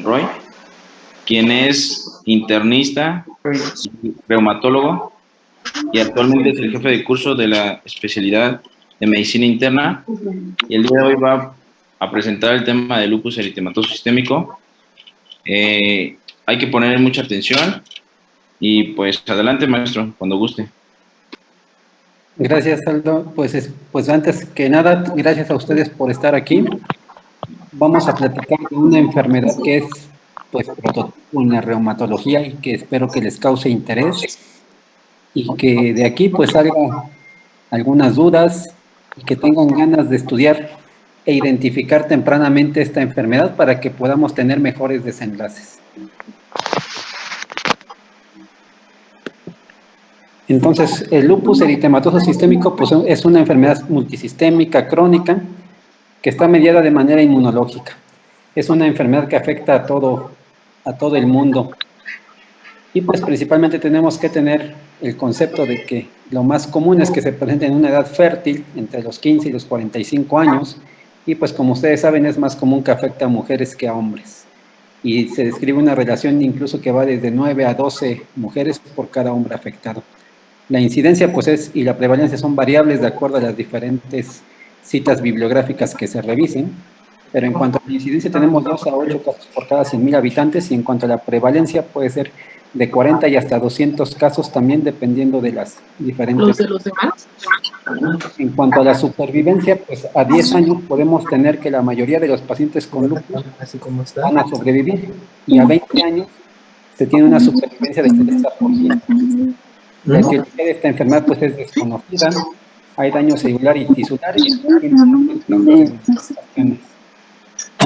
Monroy, quien es internista, reumatólogo y actualmente es el jefe de curso de la especialidad de medicina interna. Y el día de hoy va a presentar el tema de lupus eritematoso sistémico. Hay que poner mucha atención y pues adelante, maestro, cuando guste. Gracias, Aldo. Pues antes que nada, gracias a ustedes por estar aquí. Vamos a platicar de una enfermedad que es pues prototipo en la reumatología y que espero que les cause interés y que de aquí pues salga algunas dudas y que tengan ganas de estudiar e identificar tempranamente esta enfermedad para que podamos tener mejores desenlaces. Entonces, el lupus eritematoso sistémico pues, es una enfermedad multisistémica crónica que está mediada de manera inmunológica. Es una enfermedad que afecta a todo el mundo. Y pues principalmente tenemos que tener el concepto de que lo más común es que se presente en una edad fértil, entre los 15 y los 45 años, y pues como ustedes saben es más común que afecte a mujeres que a hombres. Y se describe una relación incluso que va desde 9 a 12 mujeres por cada hombre afectado. La incidencia pues y la prevalencia son variables de acuerdo a las diferentes citas bibliográficas que se revisen, pero en cuanto a la incidencia tenemos 2 a 8 casos por cada 100.000 habitantes y en cuanto a la prevalencia puede ser de 40 y hasta 200 casos también dependiendo de las diferentes... ¿Los de los demás? En cuanto a la supervivencia, pues a 10 años podemos tener que la mayoría de los pacientes con lupus van a sobrevivir y a 20 años se tiene una supervivencia del 30%. La etiología de esta enfermedad pues es desconocida, hay daño celular y tisular y en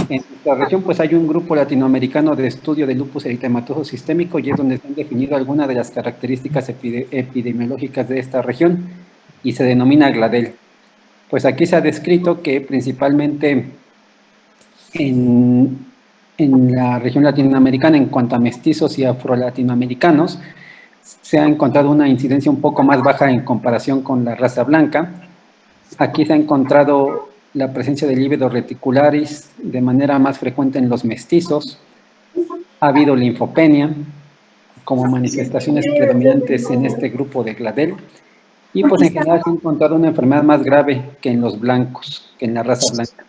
nuestra región pues hay un grupo latinoamericano de estudio de lupus eritematoso sistémico y es donde se han definido algunas de las características epidemiológicas de esta región y se denomina GLADEL. Pues aquí se ha descrito que principalmente en la región latinoamericana en cuanto a mestizos y afro-latinoamericanos se ha encontrado una incidencia un poco más baja en comparación con la raza blanca. Aquí se ha encontrado la presencia de lívido reticularis de manera más frecuente en los mestizos. Ha habido linfopenia como manifestaciones predominantes en este grupo de GLADEL. Y pues en general se ha encontrado una enfermedad más grave que en los blancos, que en la raza blanca.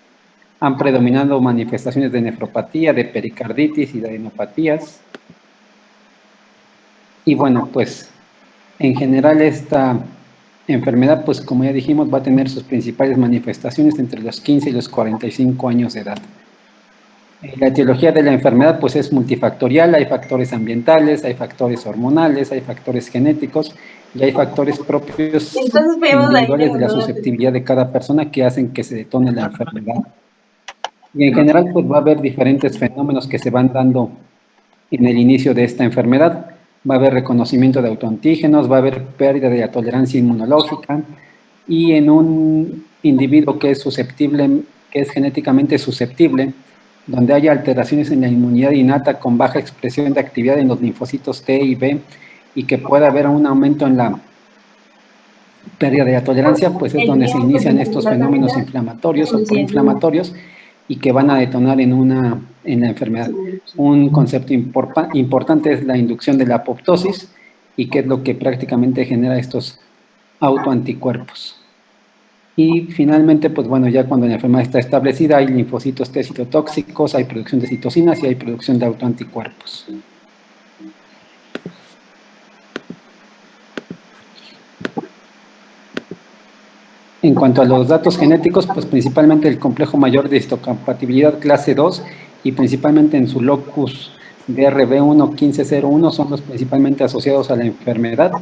Han predominado manifestaciones de nefropatía, de pericarditis y de adenopatías. Y bueno, pues en general esta enfermedad, pues como ya dijimos, va a tener sus principales manifestaciones entre los 15 y los 45 años de edad. La etiología de la enfermedad pues es multifactorial, hay factores ambientales, hay factores hormonales, hay factores genéticos y hay factores propios individuales de la susceptibilidad de cada persona que hacen que se detone la enfermedad. Y en general pues va a haber diferentes fenómenos que se van dando en el inicio de esta enfermedad. Va a haber reconocimiento de autoantígenos, va a haber pérdida de la tolerancia inmunológica y en un individuo que es susceptible, que es genéticamente susceptible, donde haya alteraciones en la inmunidad innata con baja expresión de actividad en los linfocitos T y B y que pueda haber un aumento en la pérdida de la tolerancia, pues es donde se inician estos fenómenos inflamatorios o proinflamatorios y que van a detonar en la enfermedad. Un concepto importante es la inducción de la apoptosis y que es lo que prácticamente genera estos autoanticuerpos. Y finalmente, pues bueno, ya cuando la enfermedad está establecida, hay linfocitos T citotóxicos, hay producción de citocinas y hay producción de autoanticuerpos. En cuanto a los datos genéticos, pues principalmente el complejo mayor de histocompatibilidad clase 2 y principalmente en su locus DRB1-1501 son los principalmente asociados a la enfermedad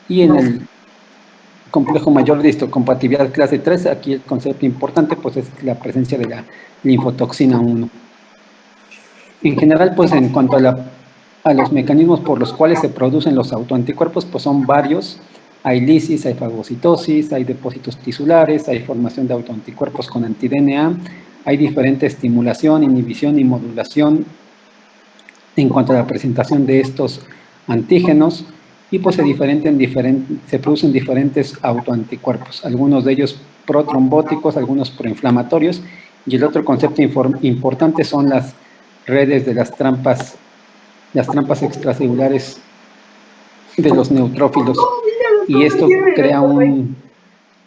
y en el complejo mayor de histocompatibilidad clase 3, aquí el concepto importante pues es la presencia de la linfotoxina 1. En general, pues en cuanto a los mecanismos por los cuales se producen los autoanticuerpos, pues son varios. Hay lisis, hay fagocitosis, hay depósitos tisulares, hay formación de autoanticuerpos con anti-DNA, hay diferente estimulación, inhibición y modulación en cuanto a la presentación de estos antígenos y pues se producen diferentes autoanticuerpos, algunos de ellos protrombóticos, algunos proinflamatorios y el otro concepto importante son las redes de las trampas extracelulares de los neutrófilos, y esto crea un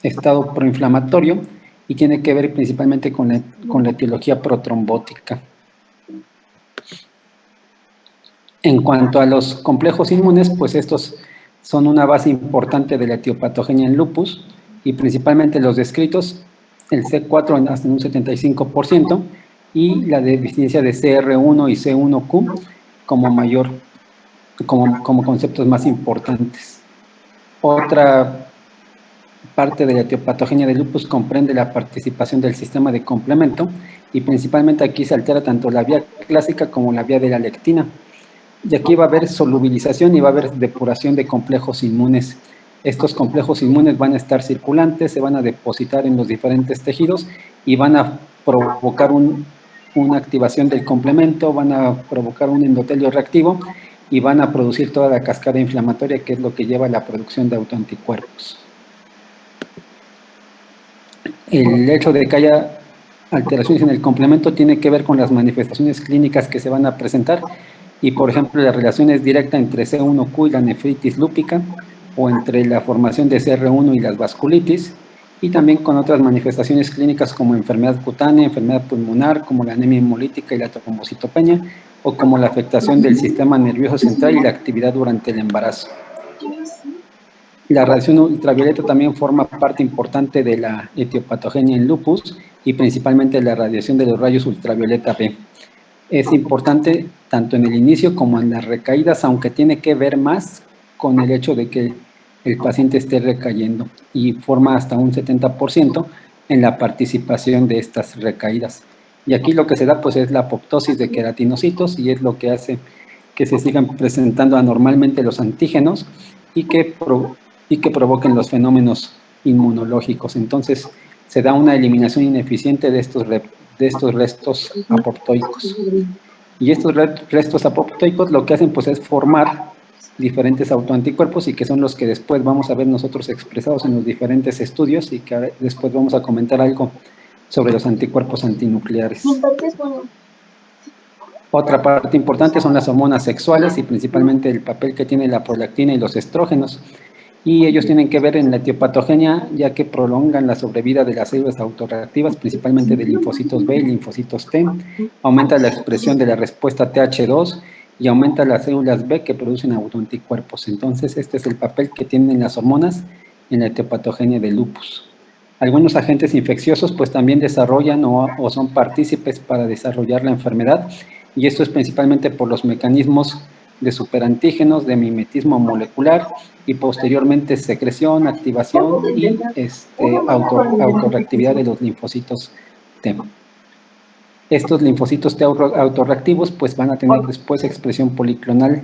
estado proinflamatorio y tiene que ver principalmente con la etiología protrombótica. En cuanto a los complejos inmunes, pues estos son una base importante de la etiopatogenia en lupus, y principalmente los descritos, el C4 hasta un 75%, y la deficiencia de CR1 y C1Q como conceptos más importantes. Otra parte de la etiopatogenia de lupus comprende la participación del sistema de complemento, y principalmente aquí se altera tanto la vía clásica como la vía de la lectina. Y aquí va a haber solubilización y va a haber depuración de complejos inmunes. Estos complejos inmunes van a estar circulantes, se van a depositar en los diferentes tejidos y van a provocar una activación del complemento, van a provocar un endotelio reactivo y van a producir toda la cascada inflamatoria, que es lo que lleva a la producción de autoanticuerpos. El hecho de que haya alteraciones en el complemento tiene que ver con las manifestaciones clínicas que se van a presentar, y por ejemplo la relación es directa entre C1Q y la nefritis lúpica, o entre la formación de CR1 y las vasculitis, y también con otras manifestaciones clínicas como enfermedad cutánea, enfermedad pulmonar, como la anemia hemolítica y la trombocitopenia, o como la afectación del sistema nervioso central y la actividad durante el embarazo. La radiación ultravioleta también forma parte importante de la etiopatogenia en lupus, y principalmente la radiación de los rayos ultravioleta B. Es importante tanto en el inicio como en las recaídas, aunque tiene que ver más con el hecho de que el paciente esté recayendo, y forma hasta un 70% en la participación de estas recaídas. Y aquí lo que se da pues es la apoptosis de queratinocitos, y es lo que hace que se sigan presentando anormalmente los antígenos y que provoquen los fenómenos inmunológicos. Entonces se da una eliminación ineficiente de estos restos apoptoicos. Y estos restos apoptoicos lo que hacen pues es formar diferentes autoanticuerpos, y que son los que después vamos a ver nosotros expresados en los diferentes estudios, y que después vamos a comentar algo sobre los anticuerpos antinucleares. Otra parte importante son las hormonas sexuales, y principalmente el papel que tiene la prolactina y los estrógenos. Y ellos tienen que ver en la etiopatogenia, ya que prolongan la sobrevida de las células autorreactivas, principalmente de linfocitos B y linfocitos T, aumenta la expresión de la respuesta TH2 y aumenta las células B que producen autoanticuerpos. Entonces, este es el papel que tienen las hormonas en la etiopatogenia de lupus. Algunos agentes infecciosos pues también desarrollan o son partícipes para desarrollar la enfermedad, y esto es principalmente por los mecanismos de superantígenos, de mimetismo molecular, y posteriormente secreción, activación y autorreactividad de los linfocitos T. Estos linfocitos T autorreactivos pues van a tener después expresión policlonal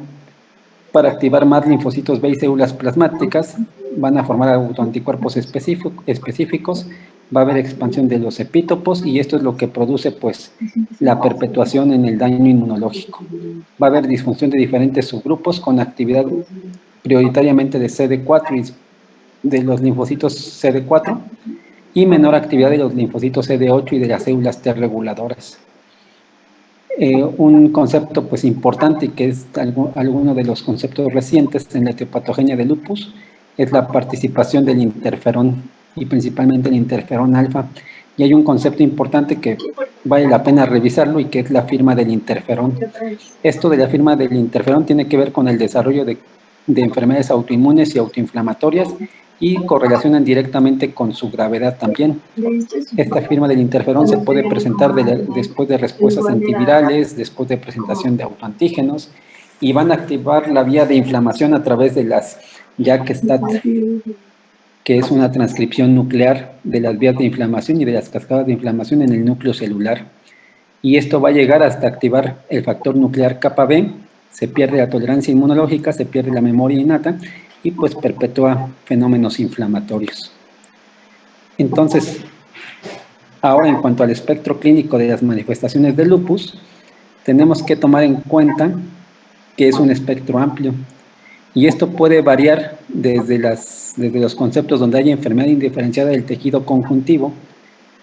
para activar más linfocitos B y células plasmáticas, van a formar autoanticuerpos específicos, va a haber expansión de los epítopos, y esto es lo que produce pues la perpetuación en el daño inmunológico. Va a haber disfunción de diferentes subgrupos con actividad prioritariamente de CD4 y de los linfocitos CD4, y menor actividad de los linfocitos CD8 y de las células T reguladoras. Un concepto pues importante, y que es alguno de los conceptos recientes en la etiopatogenia de lupus, es la participación del interferón, y principalmente el interferón alfa. Y hay un concepto importante que vale la pena revisarlo, y que es la firma del interferón. Esto de la firma del interferón tiene que ver con el desarrollo de enfermedades autoinmunes y autoinflamatorias, y correlacionan directamente con su gravedad también. Esta firma del interferón se puede presentar después de respuestas antivirales, después de presentación de autoantígenos, y van a activar la vía de inflamación a través de las JAK-STAT, que es una transcripción nuclear de las vías de inflamación y de las cascadas de inflamación en el núcleo celular. Y esto va a llegar hasta activar el factor nuclear kappa B, se pierde la tolerancia inmunológica, se pierde la memoria innata, y pues perpetúa fenómenos inflamatorios. Entonces, ahora en cuanto al espectro clínico de las manifestaciones de lupus, tenemos que tomar en cuenta que es un espectro amplio, y esto puede variar desde los conceptos donde hay enfermedad indiferenciada del tejido conjuntivo,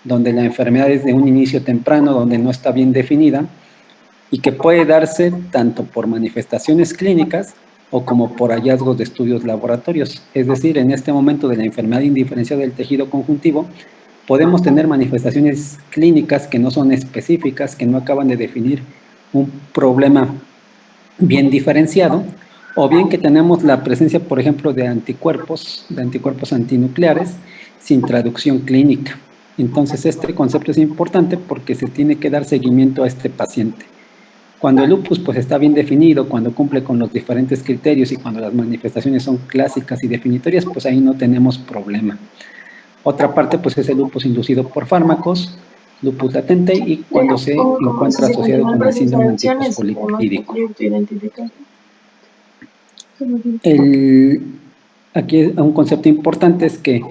donde la enfermedad es de un inicio temprano, donde no está bien definida, y que puede darse tanto por manifestaciones clínicas o como por hallazgos de estudios laboratorios. Es decir, en este momento de la enfermedad indiferenciada del tejido conjuntivo, podemos tener manifestaciones clínicas que no son específicas, que no acaban de definir un problema bien diferenciado, o bien que tenemos la presencia, por ejemplo, de anticuerpos antinucleares sin traducción clínica. Entonces, este concepto es importante porque se tiene que dar seguimiento a este paciente. Cuando el lupus pues está bien definido, cuando cumple con los diferentes criterios y cuando las manifestaciones son clásicas y definitorias, pues ahí no tenemos problema. Otra parte pues es el lupus inducido por fármacos, lupus latente y cuando se encuentra asociado con el síndrome antifosfolipídico. Aquí un concepto importante es que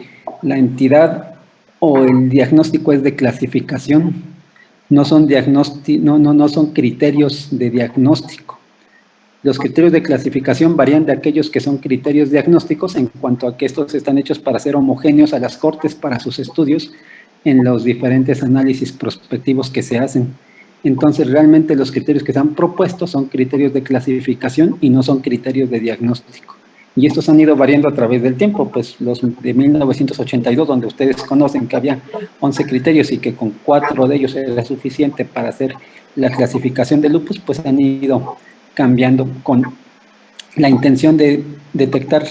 la entidad o el diagnóstico es de clasificación, no son criterios de diagnóstico. Los criterios de clasificación varían de aquellos que son criterios diagnósticos en cuanto a que estos están hechos para ser homogéneos a las cortes para sus estudios en los diferentes análisis prospectivos que se hacen. Entonces, realmente los criterios que se han propuesto son criterios de clasificación y no son criterios de diagnóstico. Y estos han ido variando a través del tiempo, pues los de 1982, donde ustedes conocen que había 11 criterios y que con 4 de ellos era suficiente para hacer la clasificación de lupus, pues han ido cambiando con la intención de detectar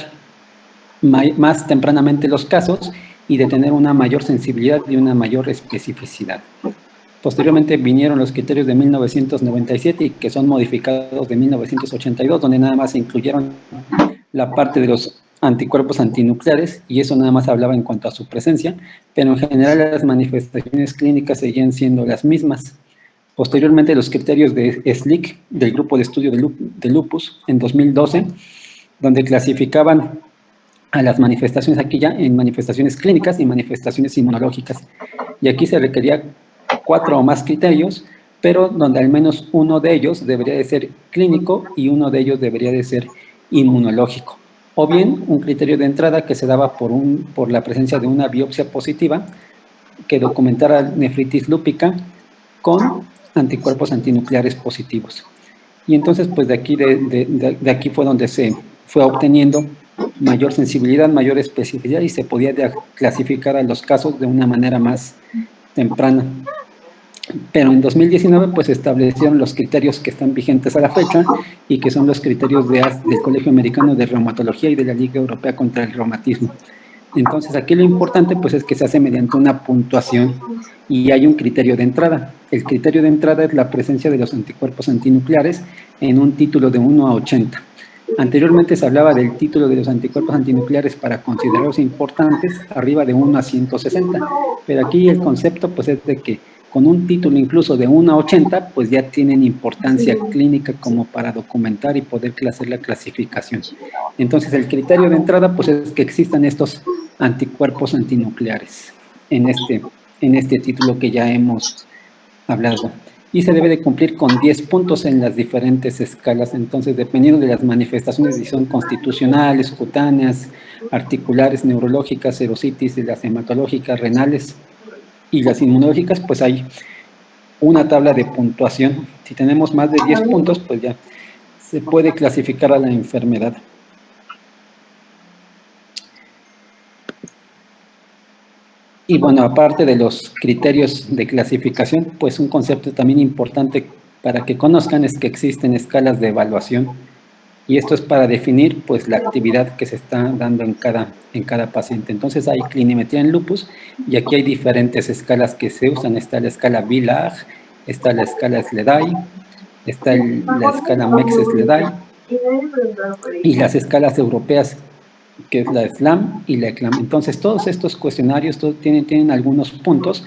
más tempranamente los casos y de tener una mayor sensibilidad y una mayor especificidad. Posteriormente vinieron los criterios de 1997 y que son modificados de 1982, donde nada más se incluyeron la parte de los anticuerpos antinucleares y eso nada más hablaba en cuanto a su presencia, pero en general las manifestaciones clínicas seguían siendo las mismas. Posteriormente, los criterios de SLIC, del Grupo de Estudio de Lupus, en 2012, donde clasificaban a las manifestaciones aquí ya en manifestaciones clínicas y manifestaciones inmunológicas. Y aquí se requería 4 o más criterios, pero donde al menos uno de ellos debería de ser clínico y uno de ellos debería de ser inmunológico. O bien un criterio de entrada que se daba por la presencia de una biopsia positiva que documentara nefritis lúpica con anticuerpos antinucleares positivos. Y entonces, pues de aquí fue donde se fue obteniendo mayor sensibilidad, mayor especificidad y se podía clasificar a los casos de una manera más temprana. Pero en 2019 pues se establecieron los criterios que están vigentes a la fecha y que son los criterios del Colegio Americano de Reumatología y de la Liga Europea contra el Reumatismo. Entonces aquí lo importante pues es que se hace mediante una puntuación y hay un criterio de entrada. El criterio de entrada es la presencia de los anticuerpos antinucleares en un título de 1 a 80. Anteriormente se hablaba del título de los anticuerpos antinucleares para considerarlos importantes arriba de 1 a 160, pero aquí el concepto pues es de que con un título incluso de 1 a 80, pues ya tienen importancia clínica como para documentar y poder hacer la clasificación. Entonces, el criterio de entrada, pues es que existan estos anticuerpos antinucleares en este título que ya hemos hablado. Y se debe de cumplir con 10 puntos en las diferentes escalas. Entonces, dependiendo de las manifestaciones, si son constitucionales, cutáneas, articulares, neurológicas, serositis, de las hematológicas, renales, y las inmunológicas, pues hay una tabla de puntuación. Si tenemos más de 10 puntos, pues ya se puede clasificar a la enfermedad. Y bueno, aparte de los criterios de clasificación, pues un concepto también importante para que conozcan es que existen escalas de evaluación. Y esto es para definir pues la actividad que se está dando en cada paciente. Entonces hay clinimetría en lupus y aquí hay diferentes escalas que se usan. Está la escala BILAG, está la escala SLEDAI, está la escala MEX-SLEDAI y las escalas europeas que es la SLAM y la ECLAM. Entonces todos estos cuestionarios tienen algunos puntos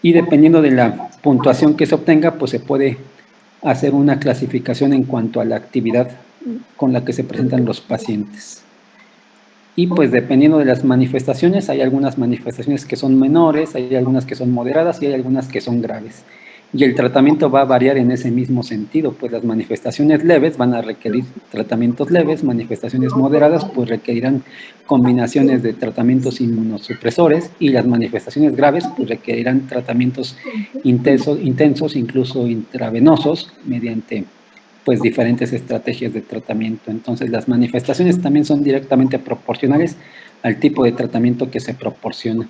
y dependiendo de la puntuación que se obtenga, pues se puede hacer una clasificación en cuanto a la actividad con la que se presentan los pacientes. Y pues dependiendo de las manifestaciones, hay algunas manifestaciones que son menores, hay algunas que son moderadas y hay algunas que son graves. Y el tratamiento va a variar en ese mismo sentido, pues las manifestaciones leves van a requerir tratamientos leves, manifestaciones moderadas pues requerirán combinaciones de tratamientos inmunosupresores y las manifestaciones graves pues requerirán tratamientos intensos, incluso intravenosos, mediante pues diferentes estrategias de tratamiento. Entonces las manifestaciones también son directamente proporcionales al tipo de tratamiento que se proporciona.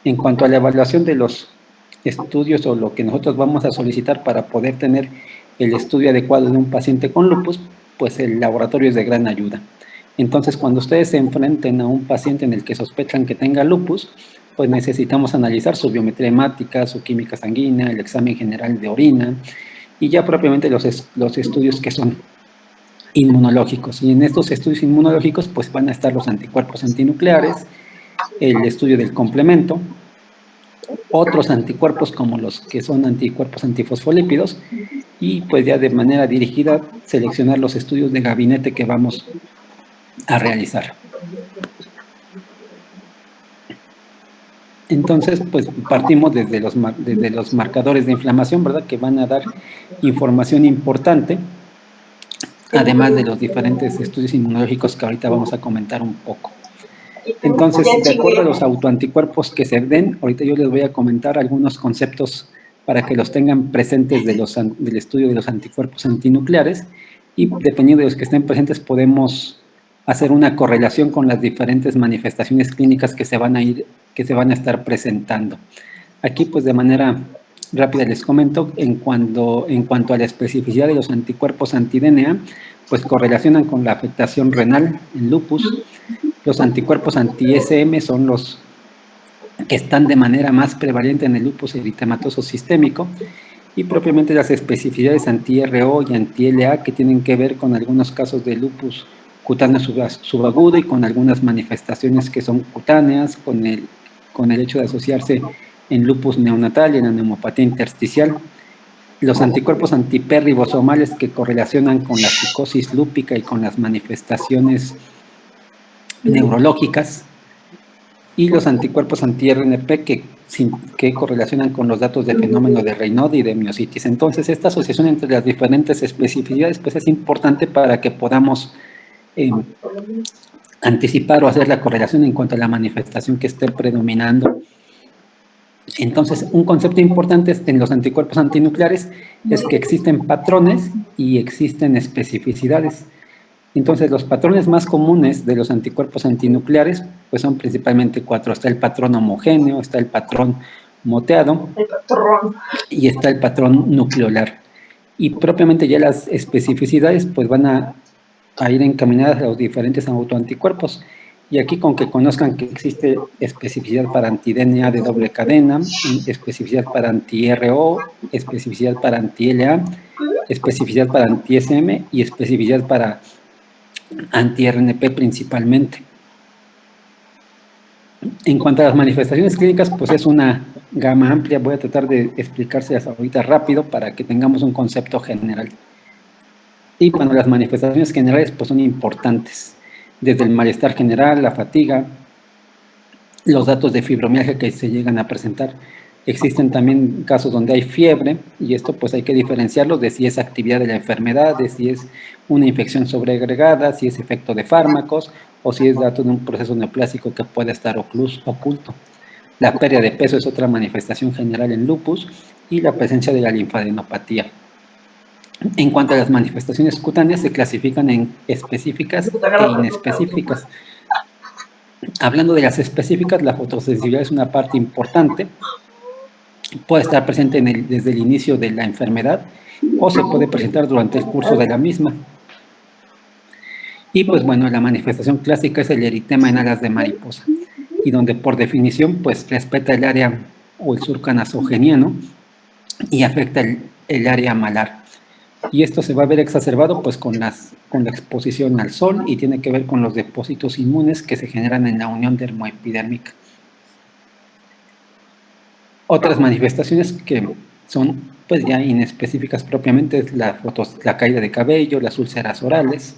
En cuanto a la evaluación de los estudios o lo que nosotros vamos a solicitar para poder tener el estudio adecuado de un paciente con lupus, pues el laboratorio es de gran ayuda. Entonces, cuando ustedes se enfrenten a un paciente en el que sospechan que tenga lupus, pues necesitamos analizar su biometría hemática, su química sanguínea, el examen general de orina y ya propiamente los estudios que son inmunológicos. Y en estos estudios inmunológicos, pues van a estar los anticuerpos antinucleares, el estudio del complemento, otros anticuerpos como los que son anticuerpos antifosfolípidos y pues ya de manera dirigida seleccionar los estudios de gabinete que vamos a realizar. Entonces, pues partimos desde los marcadores de inflamación, ¿verdad? Que van a dar información importante, además de los diferentes estudios inmunológicos que ahorita vamos a comentar un poco. Entonces, de acuerdo a los autoanticuerpos que se den, ahorita yo les voy a comentar algunos conceptos para que los tengan presentes del estudio de los anticuerpos antinucleares y dependiendo de los que estén presentes podemos hacer una correlación con las diferentes manifestaciones clínicas que se van a estar presentando. Aquí, pues de manera rápida les comento, en cuanto a la especificidad de los anticuerpos anti-DNA, pues correlacionan con la afectación renal en lupus. Los anticuerpos anti-SM son los que están de manera más prevalente en el lupus eritematoso sistémico y propiamente las especificidades anti-RO y anti-LA que tienen que ver con algunos casos de lupus cutáneo subagudo y con algunas manifestaciones que son cutáneas, con el hecho de asociarse en lupus neonatal y en la neumopatía intersticial. Los anticuerpos antiperribosomales que correlacionan con la psicosis lúpica y con las manifestaciones neurológicas y los anticuerpos anti-RNP que correlacionan con los datos de fenómeno de Raynaud y de miositis. Entonces, esta asociación entre las diferentes especificidades pues, es importante para que podamos anticipar o hacer la correlación en cuanto a la manifestación que esté predominando. Entonces, un concepto importante en los anticuerpos antinucleares es que existen patrones y existen especificidades. Entonces, los patrones más comunes de los anticuerpos antinucleares pues son principalmente 4. Está el patrón homogéneo, está el patrón moteado y está el patrón nucleolar. Y propiamente ya las especificidades pues van a ir encaminadas a los diferentes autoanticuerpos. Y aquí con que conozcan que existe especificidad para anti-DNA de doble cadena, especificidad para anti-RO, especificidad para anti-LA, especificidad para anti-SM y especificidad para anti-RNP principalmente. En cuanto a las manifestaciones clínicas, pues es una gama amplia. Voy a tratar de explicárselas ahorita rápido para que tengamos un concepto general. Y bueno, las manifestaciones generales pues son importantes. Desde el malestar general, la fatiga, los datos de fibromialgia que se llegan a presentar. Existen también casos donde hay fiebre y esto pues hay que diferenciarlo de si es actividad de la enfermedad, de si es una infección sobreagregada, si es efecto de fármacos o si es dato de un proceso neoplásico que puede estar oculto. La pérdida de peso es otra manifestación general en lupus y la presencia de la linfadenopatía. En cuanto a las manifestaciones cutáneas, se clasifican en específicas e inespecíficas. Hablando de las específicas, la fotosensibilidad es una parte importante. Puede estar presente desde el inicio de la enfermedad o se puede presentar durante el curso de la misma. Y pues bueno, la manifestación clásica es el eritema en alas de mariposa y donde por definición pues respeta el área o el surco nasogeniano y afecta el área malar. Y esto se va a ver exacerbado pues con la exposición al sol y tiene que ver con los depósitos inmunes que se generan en la unión dermoepidérmica. Otras manifestaciones que son pues ya inespecíficas propiamente es la caída de cabello, las úlceras orales.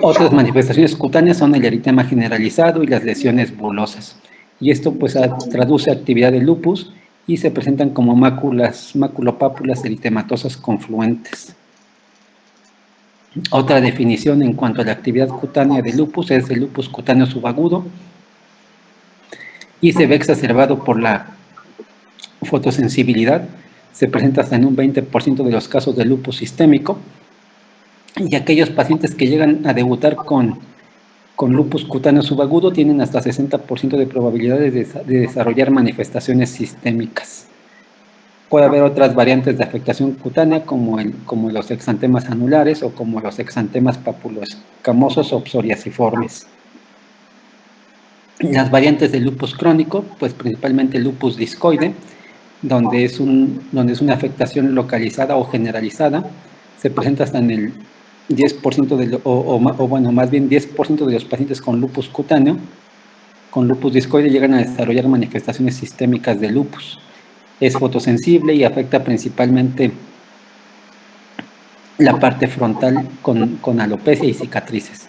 Otras manifestaciones cutáneas son el eritema generalizado y las lesiones bulosas. y esto pues traduce actividad de lupus y se presentan como maculopápulas eritematosas confluentes. Otra definición en cuanto a la actividad cutánea de lupus es el lupus cutáneo subagudo y se ve exacerbado por la fotosensibilidad. Se presenta hasta en un 20% de los casos de lupus sistémico, y aquellos pacientes que llegan a debutar con lupus cutáneo subagudo tienen hasta 60% de probabilidades de desarrollar manifestaciones sistémicas. Puede haber otras variantes de afectación cutánea como los exantemas anulares o como los exantemas papuloescamosos o psoriasiformes. Las variantes de lupus crónico, pues principalmente lupus discoide, donde es una afectación localizada o generalizada, se presenta hasta en el 10% más bien 10% de los pacientes con lupus cutáneo, con lupus discoide, llegan a desarrollar manifestaciones sistémicas de lupus. Es fotosensible y afecta principalmente la parte frontal con alopecia y cicatrices.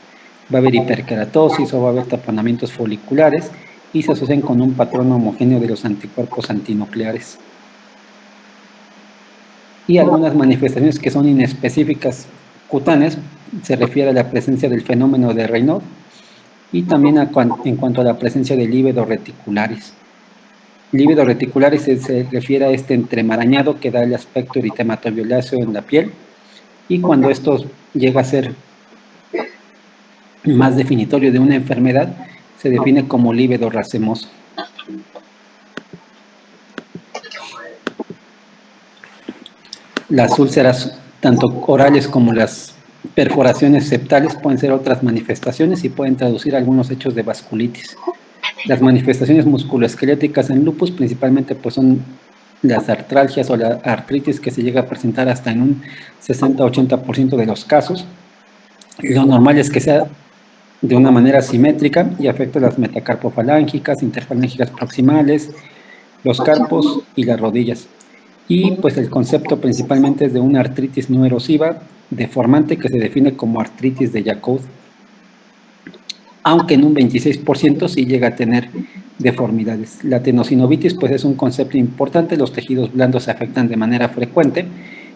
Va a haber hiperkeratosis o va a haber taponamientos foliculares y se asocian con un patrón homogéneo de los anticuerpos antinucleares. Y algunas manifestaciones que son inespecíficas cutáneas se refiere a la presencia del fenómeno de Raynaud y también en cuanto a la presencia de lívidos reticulares. Lívidos reticulares se refiere a este entremarañado que da el aspecto eritematoviolaceo en la piel, y cuando esto llega a ser más definitorio de una enfermedad, se define como lívido racemoso. Las úlceras, tanto orales como las perforaciones septales, pueden ser otras manifestaciones y pueden traducir algunos hechos de vasculitis. Las manifestaciones musculoesqueléticas en lupus principalmente pues son las artralgias o la artritis, que se llega a presentar hasta en un 60-80% de los casos. Lo normal es que sea de una manera simétrica y afecta las metacarpofalángicas, interfalángicas proximales, los carpos y las rodillas. Y pues el concepto principalmente es de una artritis no erosiva deformante que se define como artritis de Yacoud, aunque en un 26% sí llega a tener deformidades. La tenosinovitis pues es un concepto importante, los tejidos blandos se afectan de manera frecuente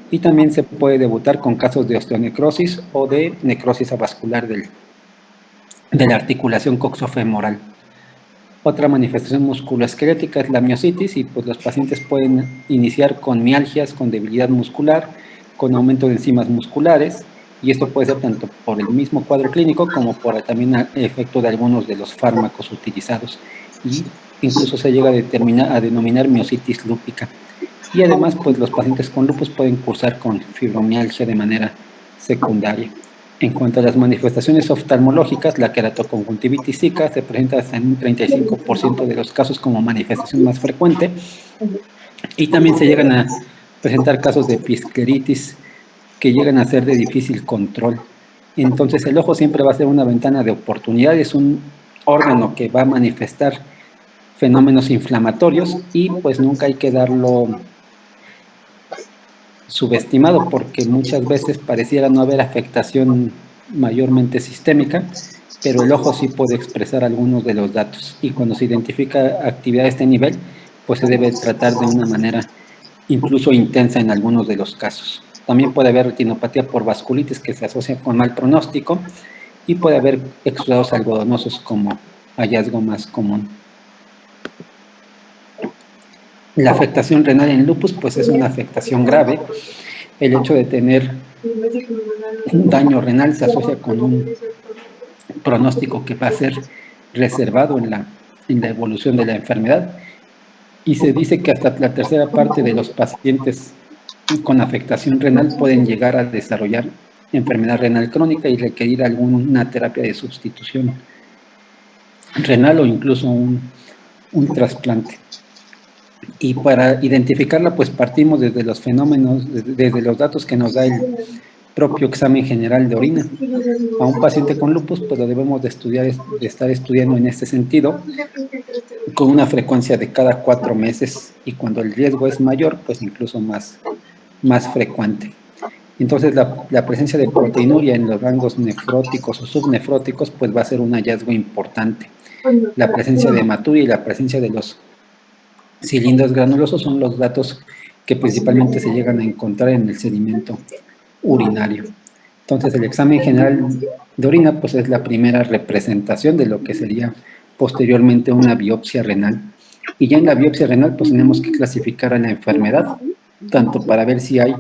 y también se puede debutar con casos de osteonecrosis o de necrosis avascular de la articulación coxofemoral. Otra manifestación musculoesquelética es la miositis y pues los pacientes pueden iniciar con mialgias, con debilidad muscular, con aumento de enzimas musculares, y esto puede ser tanto por el mismo cuadro clínico como por también el efecto de algunos de los fármacos utilizados, y incluso se llega a denominar miositis lúpica. Y además pues los pacientes con lupus pueden cursar con fibromialgia de manera secundaria. En cuanto a las manifestaciones oftalmológicas, la queratoconjuntivitis zika se presenta hasta en un 35% de los casos como manifestación más frecuente, y también se llegan a presentar casos de episcleritis que llegan a ser de difícil control. Entonces el ojo siempre va a ser una ventana de oportunidad, es un órgano que va a manifestar fenómenos inflamatorios y pues nunca hay que darlo subestimado, porque muchas veces pareciera no haber afectación mayormente sistémica, pero el ojo sí puede expresar algunos de los datos, y cuando se identifica actividad de este nivel, pues se debe tratar de una manera incluso intensa en algunos de los casos. También puede haber retinopatía por vasculitis que se asocia con mal pronóstico, y puede haber exudados algodonosos como hallazgo más común. La afectación renal en lupus pues es una afectación grave. El hecho de tener un daño renal se asocia con un pronóstico que va a ser reservado en la evolución de la enfermedad, y se dice que hasta la tercera parte de los pacientes con afectación renal pueden llegar a desarrollar enfermedad renal crónica y requerir alguna terapia de sustitución renal o incluso un trasplante. Y para identificarla, pues partimos desde los fenómenos, desde los datos que nos da el propio examen general de orina. A un paciente con lupus, pues lo debemos de estar estudiando en este sentido, con una frecuencia de cada 4 meses, y cuando el riesgo es mayor, pues incluso más frecuente. Entonces, la presencia de proteinuria en los rangos nefróticos o subnefróticos, pues va a ser un hallazgo importante. La presencia de hematuria y la presencia de los cilindros granulosos son los datos que principalmente se llegan a encontrar en el sedimento urinario. Entonces, el examen general de orina pues es la primera representación de lo que sería posteriormente una biopsia renal. Y ya en la biopsia renal pues tenemos que clasificar a la enfermedad, tanto para ver si hay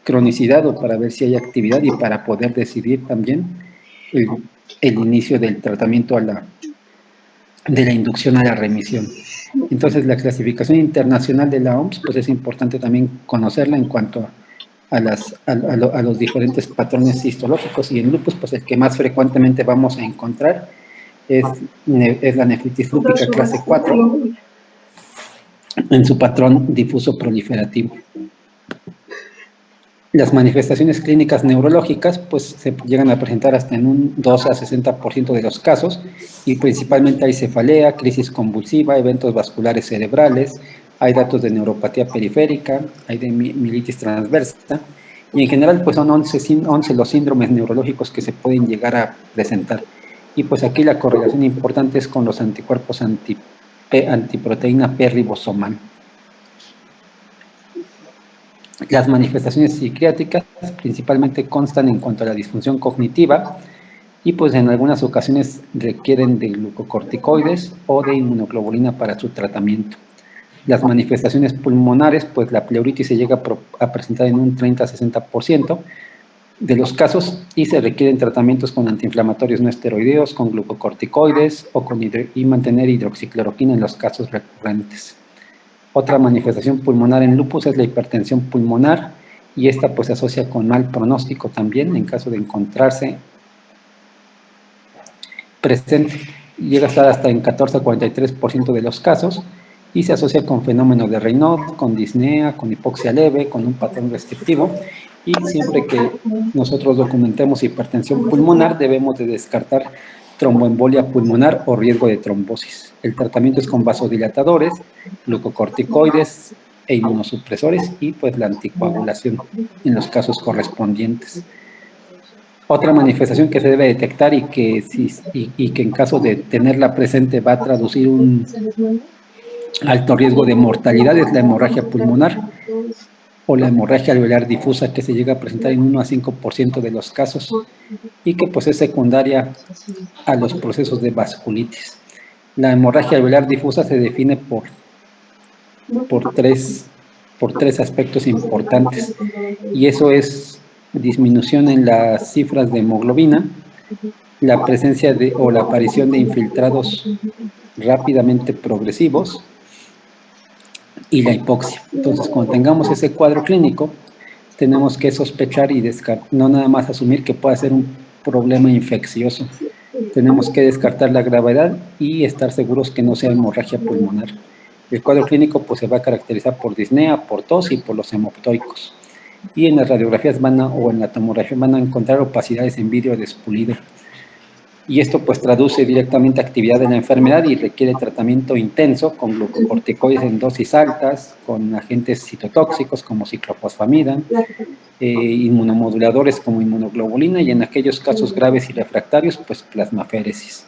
cronicidad o para ver si hay actividad y para poder decidir también el inicio del tratamiento de la inducción a la remisión. Entonces, la clasificación internacional de la OMS, pues es importante también conocerla en cuanto a los diferentes patrones histológicos, y en lupus, pues el que más frecuentemente vamos a encontrar es la nefritis lúpica clase 4 en su patrón difuso proliferativo. Las manifestaciones clínicas neurológicas pues se llegan a presentar hasta en un 12 a 60% de los casos, y principalmente hay cefalea, crisis convulsiva, eventos vasculares cerebrales, hay datos de neuropatía periférica, hay de mielitis transversa, y en general pues son 11 los síndromes neurológicos que se pueden llegar a presentar. Y pues aquí la correlación importante es con los anticuerpos antiproteína P ribosomal. Las manifestaciones psiquiátricas principalmente constan en cuanto a la disfunción cognitiva, y pues en algunas ocasiones requieren de glucocorticoides o de inmunoglobulina para su tratamiento. Las manifestaciones pulmonares, pues la pleuritis se llega a presentar en un 30 a 60% de los casos, y se requieren tratamientos con antiinflamatorios no esteroideos, con glucocorticoides y mantener hidroxicloroquina en los casos recurrentes. Otra manifestación pulmonar en lupus es la hipertensión pulmonar, y esta pues se asocia con mal pronóstico también en caso de encontrarse presente. Llega a estar hasta en 14 a 43% de los casos, y se asocia con fenómenos de Raynaud, con disnea, con hipoxia leve, con un patrón restrictivo, y siempre que nosotros documentemos hipertensión pulmonar debemos de descartar tromboembolia pulmonar o riesgo de trombosis. El tratamiento es con vasodilatadores, glucocorticoides e inmunosupresores, y pues la anticoagulación en los casos correspondientes. Otra manifestación que se debe detectar y que en caso de tenerla presente va a traducir un alto riesgo de mortalidad es la hemorragia pulmonar o la hemorragia alveolar difusa, que se llega a presentar en 1 a 5% de los casos, y que pues es secundaria a los procesos de vasculitis. La hemorragia alveolar difusa se define por tres aspectos importantes, y eso es disminución en las cifras de hemoglobina, la presencia o la aparición de infiltrados rápidamente progresivos y la hipoxia. Entonces, cuando tengamos ese cuadro clínico, tenemos que sospechar y no nada más asumir que pueda ser un problema infeccioso. Tenemos que descartar la gravedad y estar seguros que no sea hemorragia pulmonar. El cuadro clínico pues, se va a caracterizar por disnea, por tos y por los hemoptoicos. Y en las radiografías o en la tomografía van a encontrar opacidades en vidrio despulido. Y esto pues traduce directamente actividad de la enfermedad y requiere tratamiento intenso con glucocorticoides en dosis altas, con agentes citotóxicos como ciclofosfamida, inmunomoduladores como inmunoglobulina, y en aquellos casos graves y refractarios pues plasmaféresis.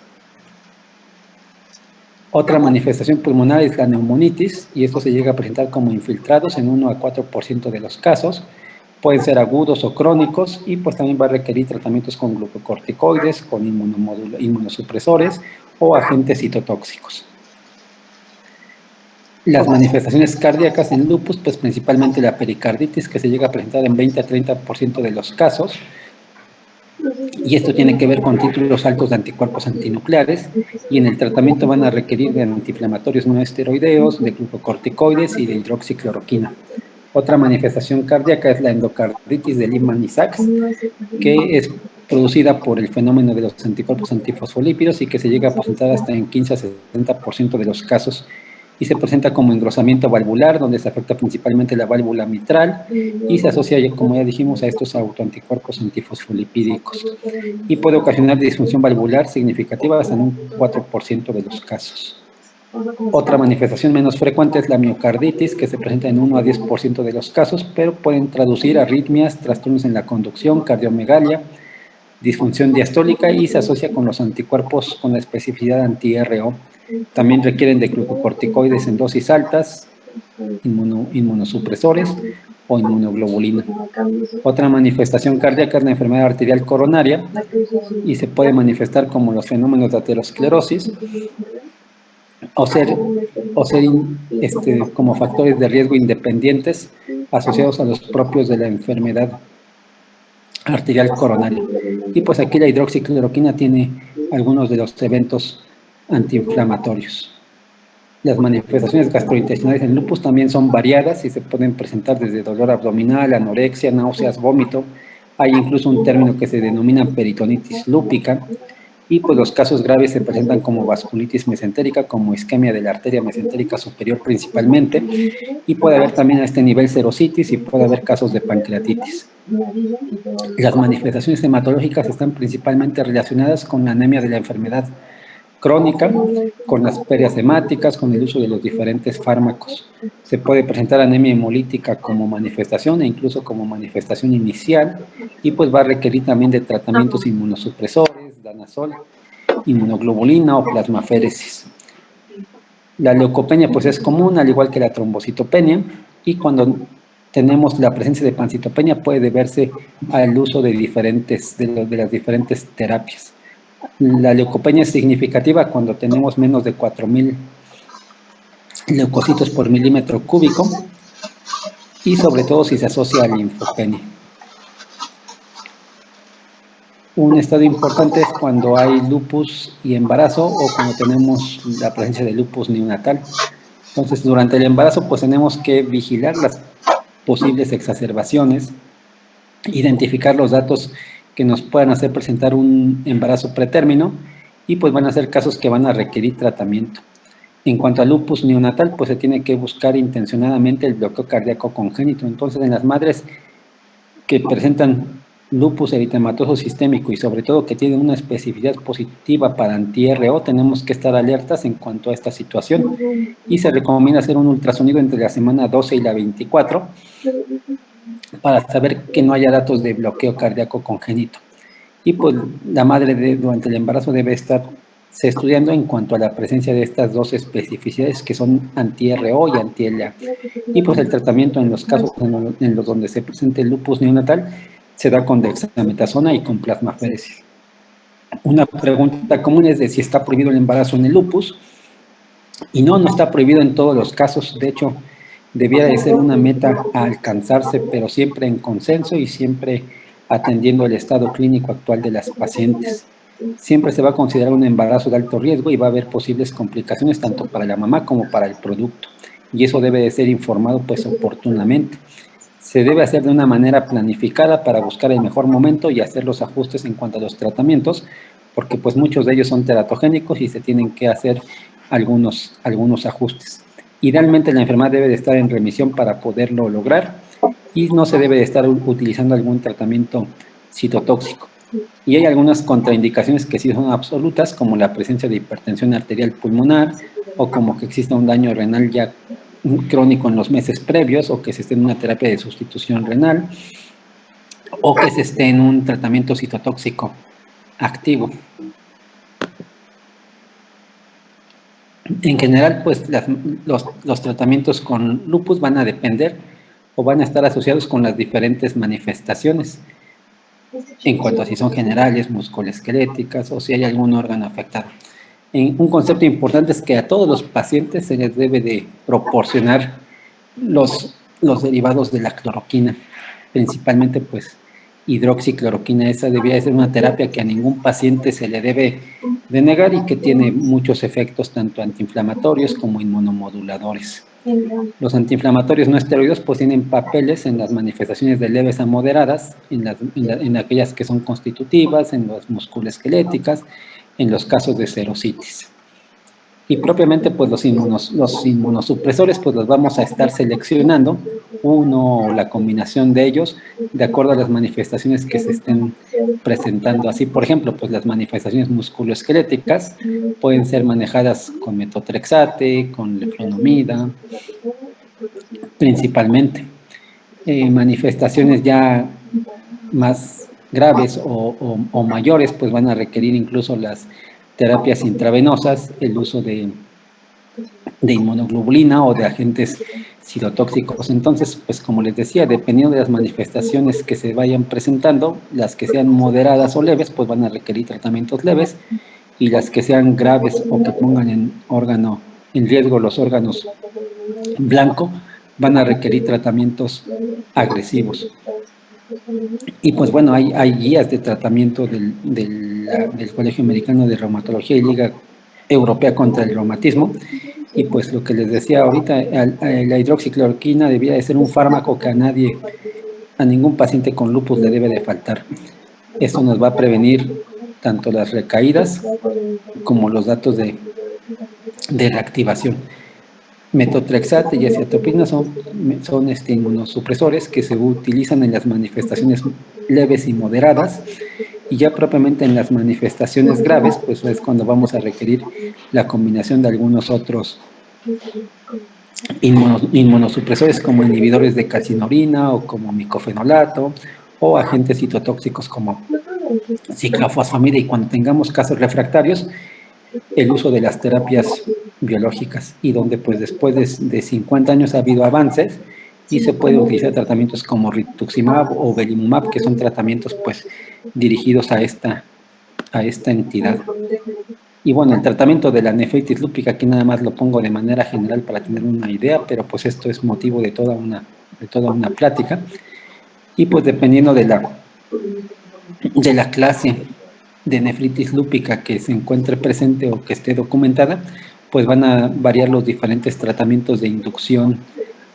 Otra manifestación pulmonar es la neumonitis, y esto se llega a presentar como infiltrados en 1 a 4% de los casos. Pueden ser agudos o crónicos, y pues también va a requerir tratamientos con glucocorticoides, con inmunosupresores o agentes citotóxicos. Las manifestaciones cardíacas en lupus, pues principalmente la pericarditis, que se llega a presentar en 20 a 30% de los casos, y esto tiene que ver con títulos altos de anticuerpos antinucleares, y en el tratamiento van a requerir de antiinflamatorios no esteroideos, de glucocorticoides y de hidroxicloroquina. Otra manifestación cardíaca es la endocarditis de Lehmann-Sachs, que es producida por el fenómeno de los anticuerpos antifosfolípidos y que se llega a presentar hasta en 15 a 70% de los casos, y se presenta como engrosamiento valvular, donde se afecta principalmente la válvula mitral y se asocia, como ya dijimos, a estos autoanticuerpos antifosfolipídicos, y puede ocasionar disfunción valvular significativa hasta en un 4% de los casos. Otra manifestación menos frecuente es la miocarditis, que se presenta en 1 a 10% de los casos, pero pueden traducir arritmias, trastornos en la conducción, cardiomegalia, disfunción diastólica y se asocia con los anticuerpos con la especificidad anti-RO. También requieren de glucocorticoides en dosis altas, inmunosupresores o inmunoglobulina. Otra manifestación cardíaca es la enfermedad arterial coronaria y se puede manifestar como los fenómenos de aterosclerosis o ser como factores de riesgo independientes asociados a los propios de la enfermedad arterial coronaria. Y pues aquí la hidroxicloroquina tiene algunos de los eventos antiinflamatorios. Las manifestaciones gastrointestinales en lupus también son variadas y se pueden presentar desde dolor abdominal, anorexia, náuseas, vómito. Hay incluso un término que se denomina peritonitis lúpica. Y pues los casos graves se presentan como vasculitis mesentérica, como isquemia de la arteria mesentérica superior principalmente, y puede haber también a este nivel serositis y puede haber casos de pancreatitis. Las manifestaciones hematológicas están principalmente relacionadas con la anemia de la enfermedad crónica, con las pérdidas hemáticas, con el uso de los diferentes fármacos. Se puede presentar anemia hemolítica como manifestación e incluso como manifestación inicial, y pues va a requerir también de tratamientos inmunosupresores, danazol, inmunoglobulina o plasmaféresis. La leucopenia pues es común, al igual que la trombocitopenia, y cuando tenemos la presencia de pancitopenia puede deberse al uso de las diferentes terapias. La leucopenia es significativa cuando tenemos menos de 4.000 leucocitos por milímetro cúbico y sobre todo si se asocia a linfopenia. Un estado importante es cuando hay lupus y embarazo o cuando tenemos la presencia de lupus neonatal. Entonces, durante el embarazo, pues tenemos que vigilar las posibles exacerbaciones, identificar los datos que nos puedan hacer presentar un embarazo pretérmino y pues van a ser casos que van a requerir tratamiento. En cuanto a lupus neonatal, pues se tiene que buscar intencionadamente el bloqueo cardíaco congénito. Entonces, en las madres que presentan lupus eritematoso sistémico y sobre todo que tienen una especificidad positiva para anti-RO, tenemos que estar alertas en cuanto a esta situación y se recomienda hacer un ultrasonido entre la semana 12 y la 24 para saber que no haya datos de bloqueo cardíaco congénito. Y pues la madre durante el embarazo debe estarse estudiando en cuanto a la presencia de estas dos especificidades que son anti-RO y anti-LA. Y pues el tratamiento en los casos en los donde se presente el lupus neonatal se da con dexametasona y con plasmaféresis. Una pregunta común es de si está prohibido el embarazo en el lupus. Y no está prohibido en todos los casos. De hecho, debiera de ser una meta a alcanzarse, pero siempre en consenso y siempre atendiendo el estado clínico actual de las pacientes. Siempre se va a considerar un embarazo de alto riesgo y va a haber posibles complicaciones tanto para la mamá como para el producto. Y eso debe de ser informado pues oportunamente. Se debe hacer de una manera planificada para buscar el mejor momento y hacer los ajustes en cuanto a los tratamientos, porque pues muchos de ellos son teratogénicos y se tienen que hacer algunos ajustes. Idealmente la enfermedad debe de estar en remisión para poderlo lograr y no se debe de estar utilizando algún tratamiento citotóxico. Y hay algunas contraindicaciones que sí son absolutas, como la presencia de hipertensión arterial pulmonar o como que exista un daño renal ya crónico en los meses previos o que se esté en una terapia de sustitución renal o que se esté en un tratamiento citotóxico activo. En general, pues los tratamientos con lupus van a depender o van a estar asociados con las diferentes manifestaciones en cuanto a si son generales, musculoesqueléticas o si hay algún órgano afectado. Un concepto importante es que a todos los pacientes se les debe de proporcionar los derivados de la cloroquina, principalmente pues hidroxicloroquina. Esa debía ser una terapia que a ningún paciente se le debe de negar y que tiene muchos efectos tanto antiinflamatorios como inmunomoduladores. Los antiinflamatorios no esteroides pues tienen papeles en las manifestaciones de leves a moderadas, en aquellas que son constitutivas, en las musculoesqueléticas, en los casos de serositis. Y propiamente pues los inmunosupresores pues los vamos a estar seleccionando, uno o la combinación de ellos, de acuerdo a las manifestaciones que se estén presentando. Así, por ejemplo, pues las manifestaciones musculoesqueléticas pueden ser manejadas con metotrexate, con leflunomida, principalmente. Manifestaciones ya más graves o mayores, pues van a requerir incluso las terapias intravenosas, el uso de inmunoglobulina o de agentes citotóxicos. Entonces, pues como les decía, dependiendo de las manifestaciones que se vayan presentando, las que sean moderadas o leves, pues van a requerir tratamientos leves, y las que sean graves o que pongan en riesgo los órganos en blanco, van a requerir tratamientos agresivos. Y pues bueno, hay guías de tratamiento del Colegio Americano de Reumatología y Liga Europea contra el Reumatismo. Y pues lo que les decía ahorita, la hidroxicloroquina debía de ser un fármaco que a ningún paciente con lupus le debe de faltar. Esto nos va a prevenir tanto las recaídas como los datos de reactivación. Metotrexate y aciatopina son inmunosupresores que se utilizan en las manifestaciones leves y moderadas, y ya propiamente en las manifestaciones graves, pues es cuando vamos a requerir la combinación de algunos otros inmunosupresores como inhibidores de calcinorina o como micofenolato o agentes citotóxicos como ciclofosfamida, y cuando tengamos casos refractarios, el uso de las terapias biológicas, y donde pues después de 50 años ha habido avances y se puede utilizar tratamientos como rituximab o belimumab, que son tratamientos pues dirigidos a esta entidad. Y bueno, el tratamiento de la nefritis lúpica, aquí nada más lo pongo de manera general para tener una idea, pero pues esto es motivo de toda una plática. Y pues dependiendo de la clase de nefritis lúpica que se encuentre presente o que esté documentada, pues van a variar los diferentes tratamientos de inducción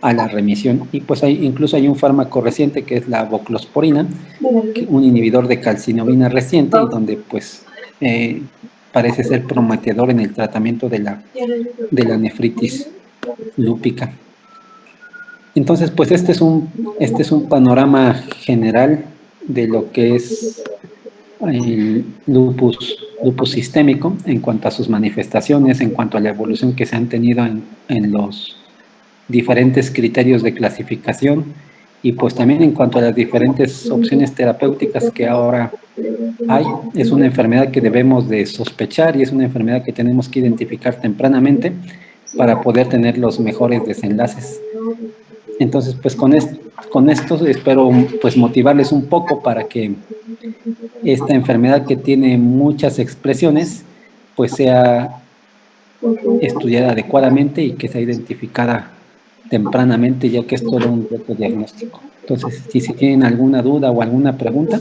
a la remisión. Y pues incluso hay un fármaco reciente que es la voclosporina, un inhibidor de calcinovina reciente, y donde pues parece ser prometedor en el tratamiento de la nefritis lúpica. Entonces, pues este es un panorama general de lo que es el lupus sistémico en cuanto a sus manifestaciones, en cuanto a la evolución que se han tenido en los diferentes criterios de clasificación, y pues también en cuanto a las diferentes opciones terapéuticas que ahora hay. Es una enfermedad que debemos de sospechar y es una enfermedad que tenemos que identificar tempranamente para poder tener los mejores desenlaces. Entonces, pues con esto espero pues motivarles un poco para que esta enfermedad, que tiene muchas expresiones, pues sea estudiada adecuadamente y que sea identificada tempranamente, ya que es todo un reto diagnóstico. Entonces, si tienen alguna duda o alguna pregunta,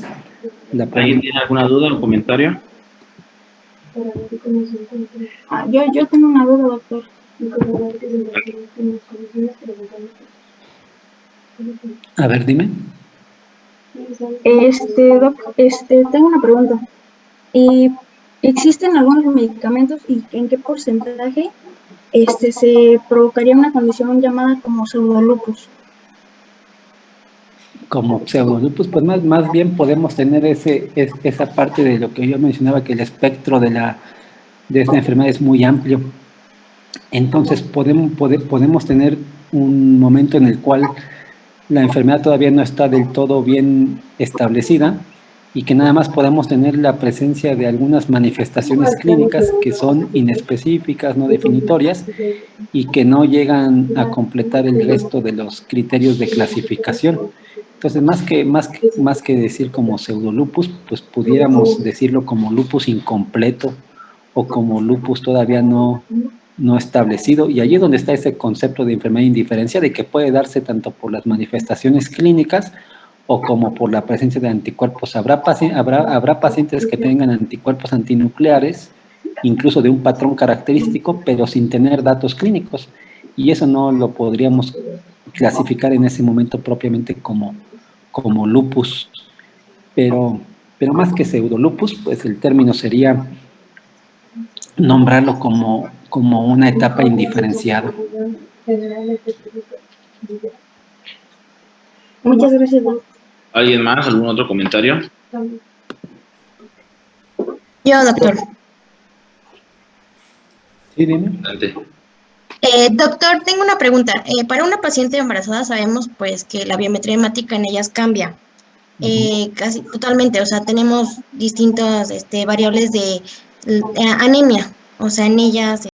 ¿Alguien tiene alguna duda o comentario? Yo tengo una duda, doctor. A ver, dime. Tengo una pregunta. ¿Existen algunos medicamentos y en qué porcentaje se provocaría una condición llamada como pseudolupus? Como pseudolupus, pues más bien podemos tener esa parte de lo que yo mencionaba, que el espectro de esta enfermedad es muy amplio. Entonces podemos tener un momento en el cual la enfermedad todavía no está del todo bien establecida, y que nada más podamos tener la presencia de algunas manifestaciones clínicas que son inespecíficas, no definitorias, y que no llegan a completar el resto de los criterios de clasificación. Entonces, más que decir como pseudolupus, pues pudiéramos decirlo como lupus incompleto o como lupus todavía no establecido. Y allí es donde está ese concepto de enfermedad indiferenciada, de que puede darse tanto por las manifestaciones clínicas o como por la presencia de anticuerpos. Habrá pacientes que tengan anticuerpos antinucleares, incluso de un patrón característico, pero sin tener datos clínicos. Y eso no lo podríamos clasificar en ese momento propiamente como lupus. Pero más que pseudolupus, pues el término sería nombrarlo como una etapa indiferenciada. Muchas gracias, doctor. ¿Alguien más? ¿Algún otro comentario? Yo, doctor. Sí, dime. Adelante. Doctor, tengo una pregunta. Para una paciente embarazada sabemos pues que la biometría hemática en ellas cambia. casi totalmente, o sea, tenemos distintas variables de anemia, o sea, en ellas